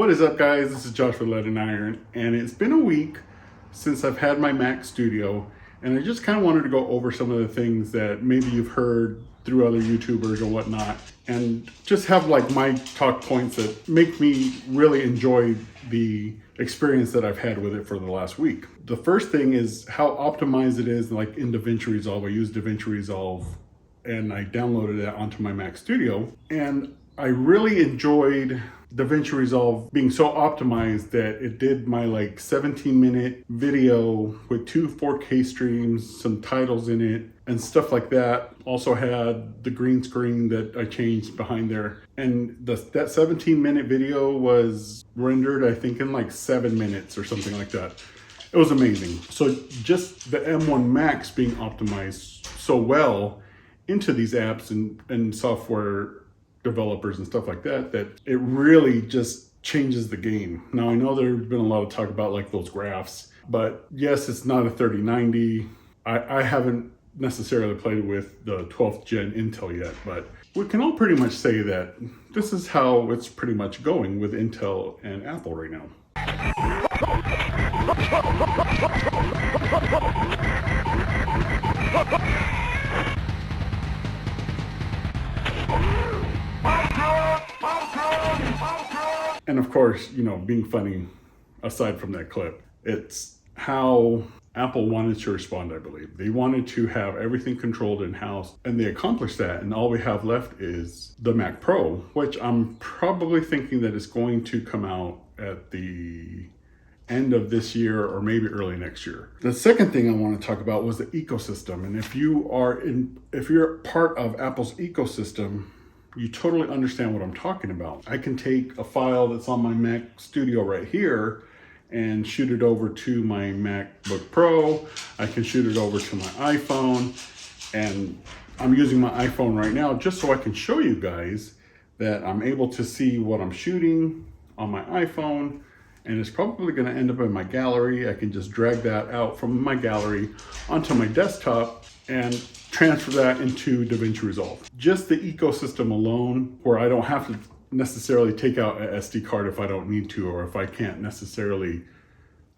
What is up, guys? This is Josh with Lead and Iron, and it's been a week since I've had my Mac Studio, and I just kind of wanted to go over some of the things that maybe you've heard through other YouTubers or whatnot, and just have like my talk points that make me really enjoy the experience that I've had with it for the last week. The first thing is how optimized it is, like in Davinci Resolve. I use Davinci Resolve, and I downloaded it onto my Mac Studio, and I really enjoyed Davinci Resolve being so optimized that it did my like 17-minute video with 2 4K streams, some titles in it, and stuff like that. Also had the green screen that I changed behind there. And that 17-minute video was rendered, I think, in like 7 minutes or something like that. It was amazing. So just the M1 Max being optimized so well into these apps and software developers and stuff like that, that it really just changes the game. Now, I know there's been a lot of talk about like those graphs, but yes, it's not a 3090. I haven't necessarily played with the 12th gen Intel yet, but we can all pretty much say that this is how it's pretty much going with Intel and Apple right now. And of course, you know, being funny, aside from that clip, it's how Apple wanted to respond, I believe. They wanted to have everything controlled in-house, and they accomplished that, and all we have left is the Mac Pro, which I'm probably thinking that it's going to come out at the end of this year or maybe early next year. The second thing I want to talk about was the ecosystem, and if you're part of Apple's ecosystem, you totally understand what I'm talking about. I can take a file that's on my Mac Studio right here and shoot it over to my MacBook Pro. I can shoot it over to my iPhone, and I'm using my iPhone right now just so I can show you guys that I'm able to see what I'm shooting on my iPhone, and it's probably gonna end up in my gallery. I can just drag that out from my gallery onto my desktop and transfer that into Davinci Resolve. Just the ecosystem alone, where I don't have to necessarily take out an SD card if I don't need to, or if I can't necessarily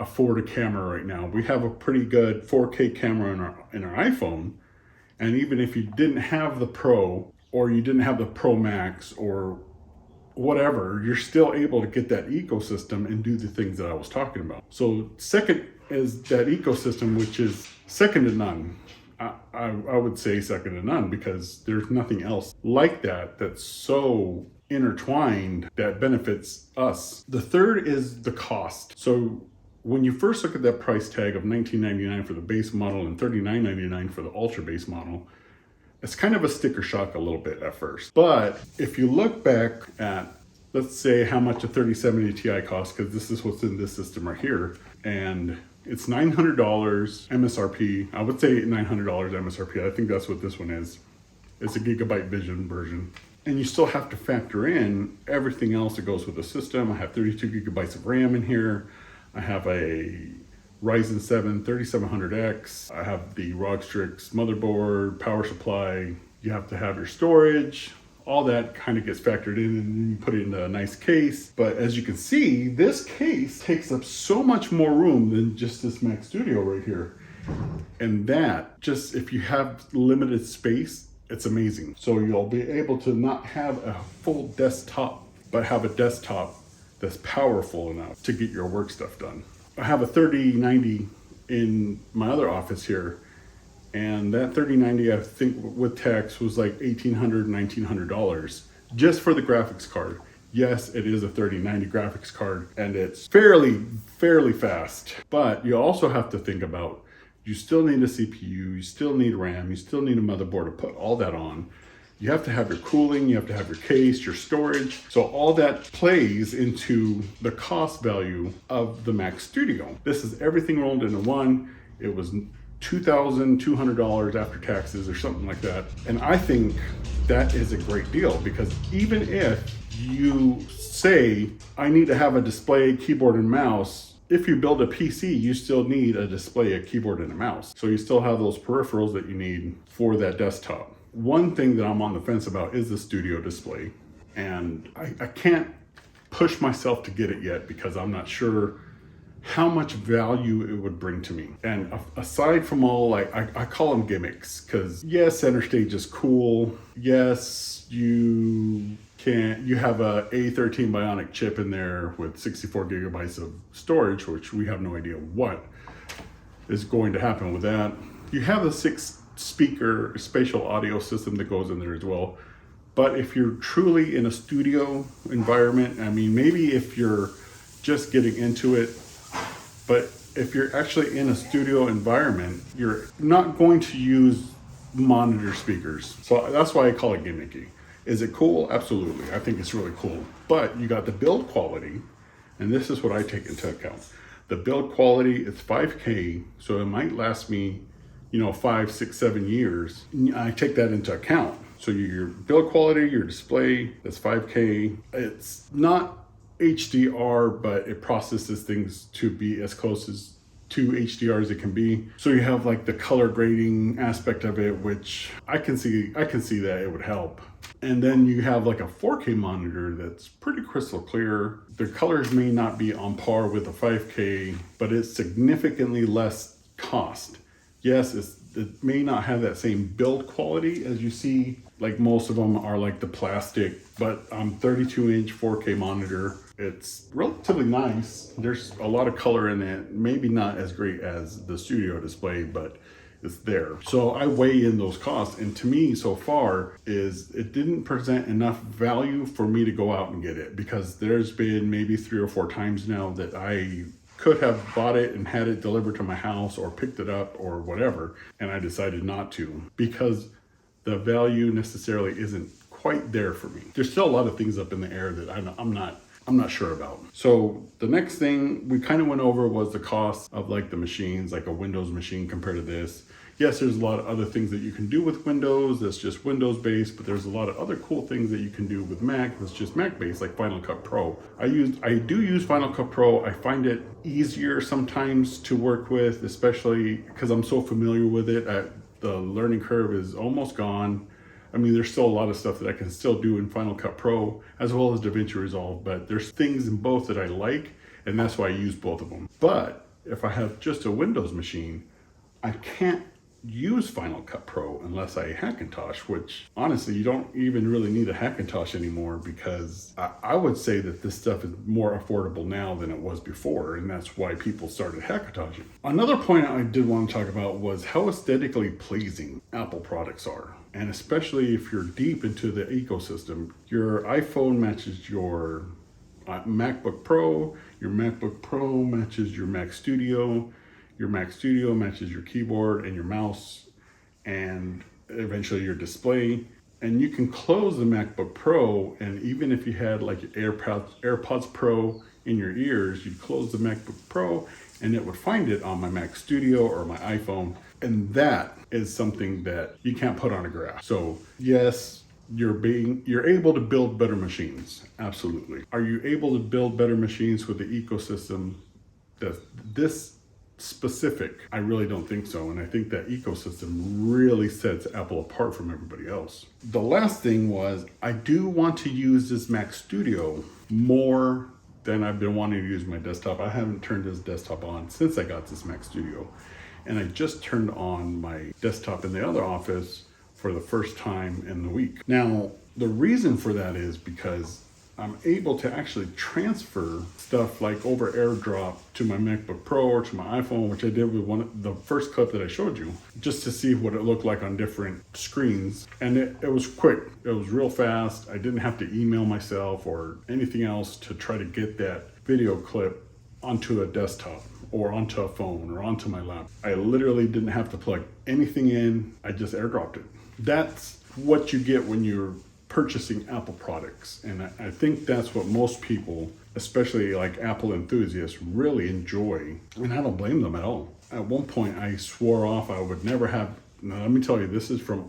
afford a camera right now. We have a pretty good 4K camera in our iPhone, and even if you didn't have the Pro, or you didn't have the Pro Max, or whatever, you're still able to get that ecosystem and do the things that I was talking about. So second is that ecosystem, which is second to none. I would say second to none, because there's nothing else like that that's so intertwined that benefits us. The third is the cost. So when you first look at that price tag of $19.99 for the base model and $39.99 for the ultra base model, it's kind of a sticker shock a little bit at first. But if you look back at, let's say, how much a 3070 Ti costs, because this is what's in this system right here, and it's $900 MSRP. I would say $900 MSRP. I think that's what this one is. It's a Gigabyte Vision version. And you still have to factor in everything else that goes with the system. I have 32 gigabytes of RAM in here. I have a Ryzen 7 3700X. I have the ROG Strix motherboard, power supply. You have to have your storage. All that kind of gets factored in, and you put it in a nice case. But as you can see, this case takes up so much more room than just this Mac Studio right here. And that, just if you have limited space, it's amazing. So you'll be able to not have a full desktop, but have a desktop that's powerful enough to get your work stuff done. I have a 3090 in my other office here, and that 3090, I think with tax, was like $1,800, $1,900 just for the graphics card. Yes, it is a 3090 graphics card, and it's fairly fast. But you also have to think about, you still need a CPU, you still need RAM, you still need a motherboard to put all that on. You have to have your cooling, you have to have your case, your storage. So all that plays into the cost value of the Mac Studio. This is everything rolled into one. It was $2,200 after taxes or something like that. And I think that is a great deal, because even if you say, I need to have a display, keyboard, and mouse, if you build a PC, you still need a display, a keyboard, and a mouse. So you still have those peripherals that you need for that desktop. One thing that I'm on the fence about is the studio display. And I can't push myself to get it yet because I'm not sure how much value it would bring to me. And aside from all, like, I call them gimmicks, because yes, center stage is cool. Yes, you have a A13 Bionic chip in there with 64 gigabytes of storage, which we have no idea what is going to happen with that. You have a 6-speaker spatial audio system that goes in there as well. But if you're truly in a studio environment, I mean, maybe if you're just getting into it, but if you're actually in a studio environment, you're not going to use monitor speakers. So that's why I call it gimmicky. Is it cool? Absolutely. I think it's really cool. But you got the build quality, and this is what I take into account. The build quality is 5K, so it might last me, 5, 6, 7 years. I take that into account. So your build quality, your display, that's 5K. It's not HDR, but it processes things to be as close as to HDR as it can be. So you have like the color grading aspect of it, which I can see that it would help. And then you have like a 4K monitor that's pretty crystal clear. The colors may not be on par with the 5K, but it's significantly less cost. Yes, it may not have that same build quality as you see. Like most of them are like the plastic, but 32-inch 4K monitor. It's relatively nice. There's a lot of color in it. Maybe not as great as the studio display, but it's there. So I weigh in those costs, and to me so far is it didn't present enough value for me to go out and get it, because there's been maybe 3 or 4 times now that I could have bought it and had it delivered to my house or picked it up or whatever, and I decided not to because the value necessarily isn't quite there for me. There's still a lot of things up in the air that I'm not sure about. So the next thing we kind of went over was the cost of like the machines, like a Windows machine compared to this. Yes, there's a lot of other things that you can do with Windows that's just Windows based, but there's a lot of other cool things that you can do with Mac that's just Mac based, like Final Cut Pro. I do use Final Cut Pro. I find it easier sometimes to work with, especially because I'm so familiar with it. The learning curve is almost gone. I mean, there's still a lot of stuff that I can still do in Final Cut Pro as well as Davinci Resolve, but there's things in both that I like, and that's why I use both of them. But if I have just a Windows machine, I can't use Final Cut Pro unless I Hackintosh, which honestly, you don't even really need a Hackintosh anymore, because I would say that this stuff is more affordable now than it was before, and that's why people started Hackintoshing. Another point I did want to talk about was how aesthetically pleasing Apple products are. And especially if you're deep into the ecosystem, your iPhone matches your MacBook Pro matches your Mac Studio matches your keyboard and your mouse, and eventually your display. And you can close the MacBook Pro, and even if you had like your AirPods Pro in your ears, you'd close the MacBook Pro and it would find it on my Mac Studio or my iPhone. And that is something that you can't put on a graph. So yes, you're able to build better machines. Absolutely. Are you able to build better machines with the ecosystem that this specific? I really don't think so. And I think that ecosystem really sets Apple apart from everybody else. The last thing was, I do want to use this Mac Studio more than I've been wanting to use my desktop. I haven't turned this desktop on since I got this Mac Studio. And I just turned on my desktop in the other office for the first time in the week. Now, the reason for that is because I'm able to actually transfer stuff like over AirDrop to my MacBook Pro or to my iPhone, which I did with the first clip that I showed you, just to see what it looked like on different screens. And it was quick. It was real fast. I didn't have to email myself or anything else to try to get that video clip onto a desktop or onto a phone or onto my laptop. I literally didn't have to plug anything in. I just AirDropped it. That's what you get when you're purchasing Apple products. And I think that's what most people, especially like Apple enthusiasts, really enjoy. And I don't blame them at all. At one point, I swore off I would never have, now let me tell you, this is from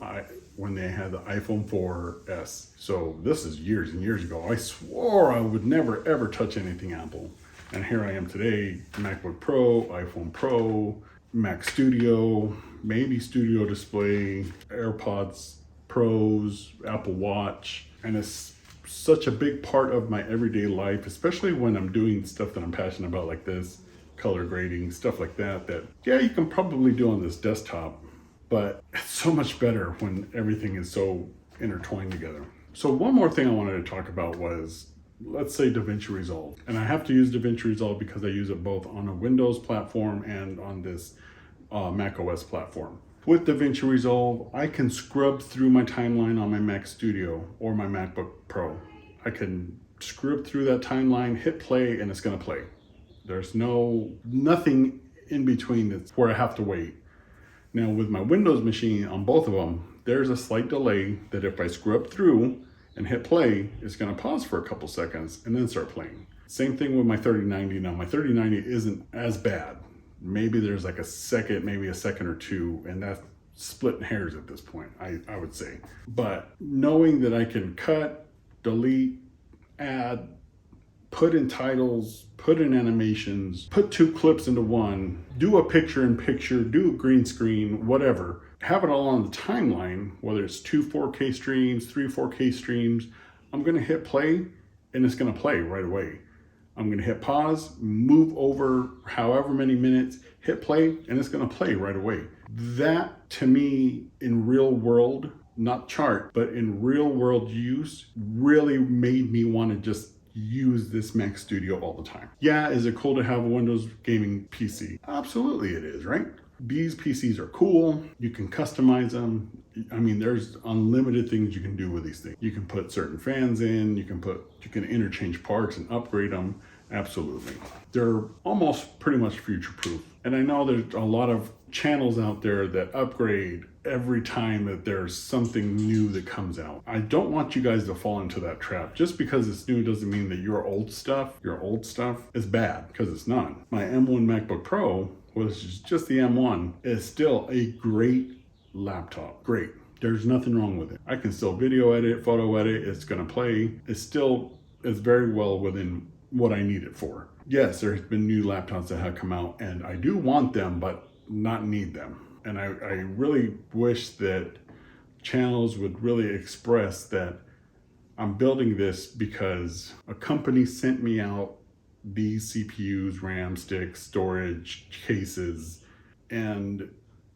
when they had the iPhone 4S. So this is years and years ago. I swore I would never ever touch anything Apple. And here I am today, MacBook Pro, iPhone Pro, Mac Studio, maybe Studio Display, AirPods Pros, Apple Watch, and it's such a big part of my everyday life, especially when I'm doing stuff that I'm passionate about like this, color grading, stuff like that, that yeah, you can probably do on this desktop, but it's so much better when everything is so intertwined together. So one more thing I wanted to talk about was, let's say Davinci Resolve. And I have to use Davinci Resolve because I use it both on a Windows platform and on this Mac OS platform. With Davinci Resolve, I can scrub through my timeline on my Mac Studio or my MacBook Pro. I can scrub through that timeline, hit play, and it's gonna play. There's nothing in between that's where I have to wait. Now with my Windows machine on both of them, there's a slight delay that if I scrub through and hit play, it's gonna pause for a couple seconds and then start playing. Same thing with my 3090. Now my 3090 isn't as bad. Maybe there's like a second, maybe a second or two, and that's splitting hairs at this point, I would say. But knowing that I can cut, delete, add, put in titles, put in animations, put two clips into one, do a picture-in-picture, do a green screen, whatever. Have it all on the timeline, whether it's 2 4K streams, 3 4K streams. I'm gonna hit play and it's gonna play right away. I'm gonna hit pause, move over however many minutes, hit play, and it's gonna play right away. That to me, in real world, not chart, but in real world use, really made me wanna just use this Mac Studio all the time. Yeah, is it cool to have a Windows gaming PC? Absolutely it is, right? These PCs are cool. You can customize them. I mean, there's unlimited things you can do with these things. You can put certain fans in, you can interchange parts and upgrade them. Absolutely. They're almost pretty much future-proof. And I know there's a lot of channels out there that upgrade every time that there's something new that comes out. I don't want you guys to fall into that trap. Just because it's new doesn't mean that your old stuff is bad, because it's not. My M1 MacBook Pro, which is just the M1, is still a great laptop. Great. There's nothing wrong with it. I can still video edit, photo edit, it's gonna play. It's very well within what I need it for. Yes, there's been new laptops that have come out and I do want them, but not need them. And I really wish that channels would really express that I'm building this because a company sent me out these CPUs, RAM sticks, storage cases, and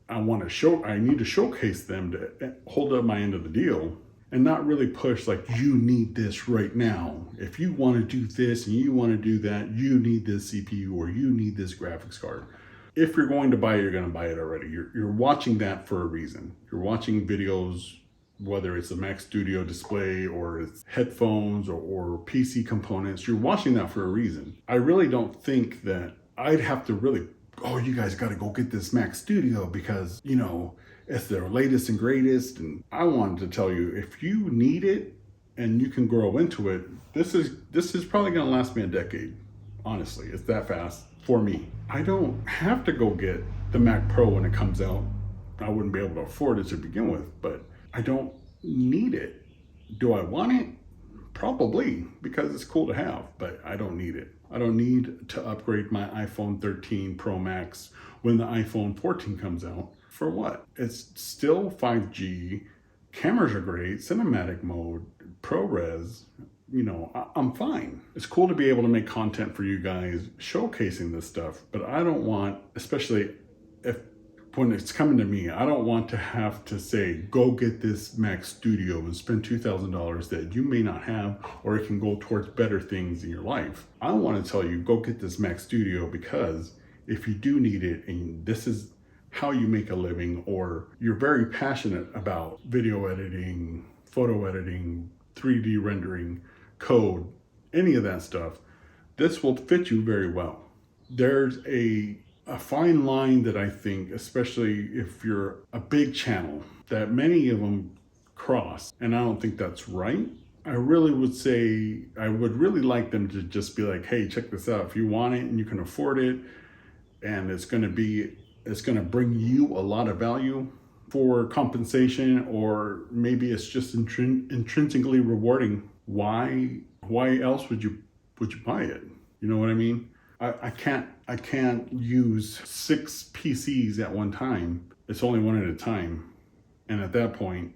I need to showcase them to hold up my end of the deal and not really push like, you need this right now. If you want to do this and you want to do that, you need this CPU or you need this graphics card. If you're going to buy it, you're going to buy it already. You're watching that for a reason. You're watching videos, whether it's a Mac Studio display or it's headphones or PC components, you're watching that for a reason. I really don't think that I'd have to really, oh, you guys got to go get this Mac Studio because, you know, it's their latest and greatest. And I wanted to tell you, if you need it and you can grow into it, this is probably going to last me a decade. Honestly, it's that fast for me. I don't have to go get the Mac Pro when it comes out. I wouldn't be able to afford it to begin with, but I don't need it. Do I want it? Probably, because it's cool to have, but I don't need it. I don't need to upgrade my iPhone 13 Pro Max when the iPhone 14 comes out. For what? It's still 5G, cameras are great, cinematic mode, ProRes, you know, I'm fine. It's cool to be able to make content for you guys showcasing this stuff, but I don't want, especially when it's coming to me, I don't want to have to say, go get this Mac Studio and spend $2,000 that you may not have, or it can go towards better things in your life. I want to tell you, go get this Mac Studio because if you do need it and this is how you make a living, or you're very passionate about video editing, photo editing, 3D rendering, code, any of that stuff, this will fit you very well. There's a fine line that I think, especially if you're a big channel, that many of them cross, and I don't think that's right. I really would say, I would really like them to just be like, hey, check this out. If you want it and you can afford it, and it's going to bring you a lot of value for compensation, or maybe it's just intrinsically rewarding. Why else would you buy it? You know what I mean? I can't use 6 PCs at one time. It's only one at a time. And at that point,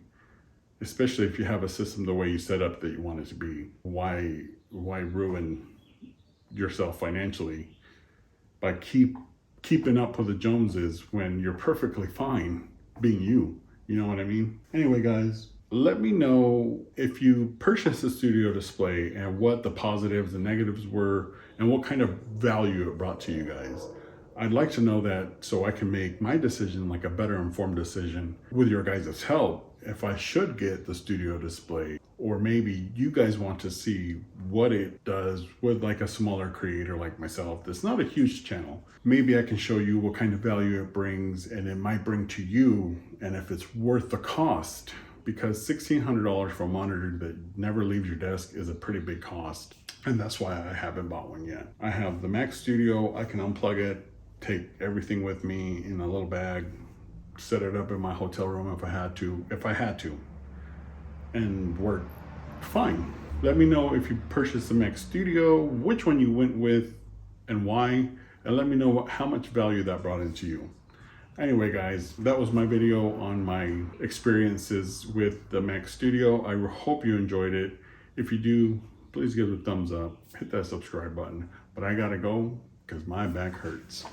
especially if you have a system the way you set up that you want it to be. Why ruin yourself financially by keeping up with the Joneses when you're perfectly fine being you? You know what I mean? Anyway, guys, let me know if you purchased a studio display and what the positives and negatives were and what kind of value it brought to you guys. I'd like to know that so I can make my decision like a better informed decision with your guys' help if I should get the studio display, or maybe you guys want to see what it does with like a smaller creator like myself. That's not a huge channel. Maybe I can show you what kind of value it brings and it might bring to you, and if it's worth the cost, because $1,600 for a monitor that never leaves your desk is a pretty big cost. And that's why I haven't bought one yet. I have the Mac Studio. I can unplug it, take everything with me in a little bag, set it up in my hotel room if I had to, and work fine. Let me know if you purchased the Mac Studio, which one you went with and why, and let me know how much value that brought into you. Anyway, guys, that was my video on my experiences with the Mac Studio. I hope you enjoyed it. If you do, please give it a thumbs up, hit that subscribe button. But I gotta go because my back hurts.